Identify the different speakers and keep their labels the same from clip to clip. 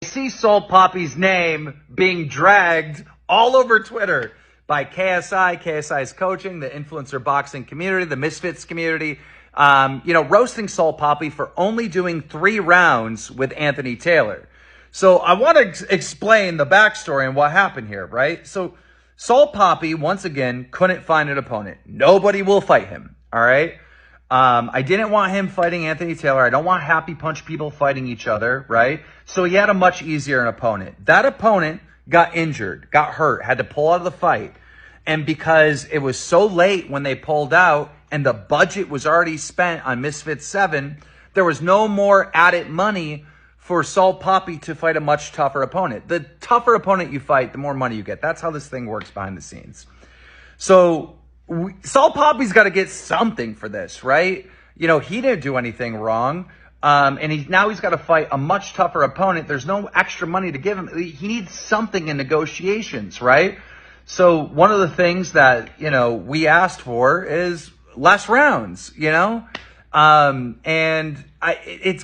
Speaker 1: see Salt Papi's name being dragged all over Twitter by KSI's coaching, the influencer boxing community, the Misfits community, roasting Salt Papi for only doing 3 rounds with Anthony Taylor. So I want to explain the backstory and what happened here, right? So Salt Papi, once again, couldn't find an opponent. Nobody will fight him, all right? I didn't want him fighting Anthony Taylor. I don't want Happy Punch people fighting each other, right? So he had a much easier opponent. That opponent got injured, got hurt, had to pull out of the fight. And because it was so late when they pulled out and the budget was already spent on Misfits 7, there was no more added money for Salt Papi to fight a much tougher opponent. The tougher opponent you fight, the more money you get. That's how this thing works behind the scenes. So Salt Papi's got to get something for this, right? He didn't do anything wrong. And now he's got to fight a much tougher opponent. There's no extra money to give him. He needs something in negotiations, right? So one of the things that, we asked for is less rounds, it's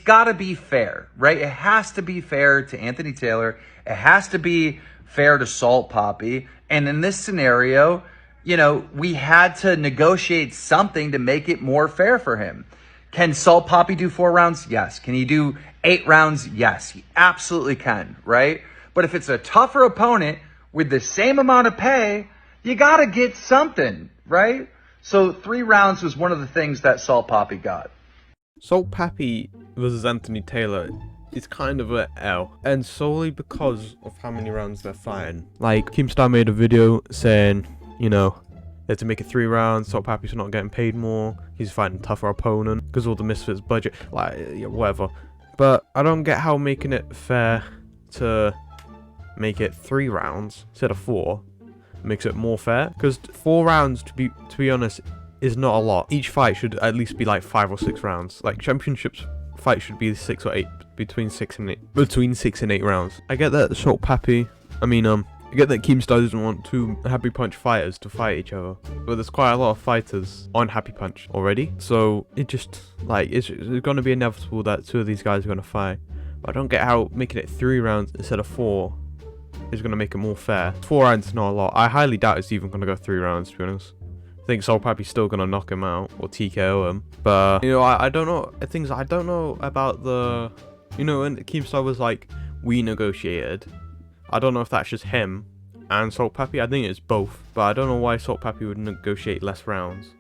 Speaker 1: got to be fair, right? It has to be fair to Anthony Taylor. It has to be fair to Salt Papi. And in this scenario, we had to negotiate something to make it more fair for him. Can Salt Papi do 4 rounds? Yes. Can he do 8 rounds? Yes, he absolutely can, right? But if it's a tougher opponent with the same amount of pay, you got to get something, right? So 3 rounds was one of the things that Salt Papi got.
Speaker 2: Salt Papi versus Anthony Taylor is kind of an L, and solely because of how many rounds they're fighting. Like, Keemstar made a video saying, they had to make it 3 rounds, Salt Papi's not getting paid more, he's fighting a tougher opponent, because of all the Misfits budget, whatever. But I don't get how making it fair to make it 3 rounds instead of 4 makes it more fair, because 4 rounds, to be honest, is not a lot. Each fight should at least be like 5 or 6 rounds. Like, championships fight should be 6 or 8, between 6 and 8 rounds. I get that Salt Papi, I get that Keemstar doesn't want 2 Happy Punch fighters to fight each other, but there's quite a lot of fighters on Happy Punch already, so it just, it's going to be inevitable that 2 of these guys are going to fight. But I don't get how making it 3 rounds instead of 4 is going to make it more fair. 4 rounds is not a lot. I highly doubt it's even going to go 3 rounds, to be honest. I think Salt Papi's still going to knock him out, or TKO him. But, I don't know. I don't know about the, when Keemstar was like, we negotiated. I don't know if that's just him and Salt Papi. I think it's both. But I don't know why Salt Papi would negotiate less rounds.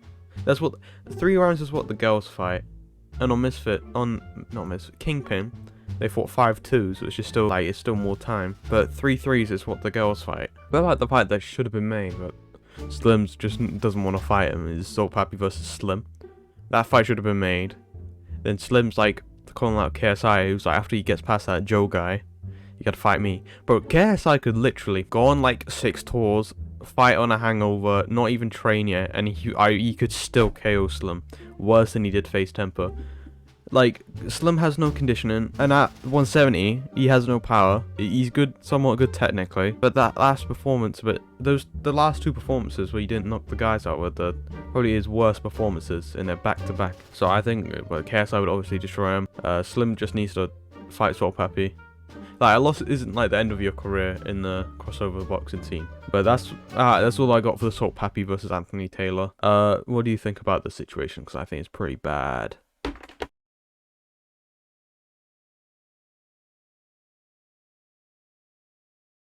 Speaker 2: 3 rounds is what the girls fight. And on Kingpin, they fought 5-2s, which is still, it's still more time. But 3-3s is what the girls fight. But like the fight that should have been made, but Slim's just doesn't want to fight him. It's Salt Papi versus Slim. That fight should have been made. Then Slim's calling out KSI, who's after he gets past that Joe guy, you gotta fight me. Bro, KSI could literally go on 6 tours, fight on a hangover, not even train yet, and he could still KO Slim. Worse than he did face Temper. Slim has no conditioning, and at 170, he has no power. He's somewhat good technically, but that last performance, the last 2 performances where he didn't knock the guys out were probably his worst performances in their back-to-back. So I think KSI would obviously destroy him. Slim just needs to fight Salt Papi. A loss isn't the end of your career in the crossover boxing scene. But that's all I got for the Salt Papi versus Anthony Taylor. What do you think about the situation? Because I think it's pretty bad.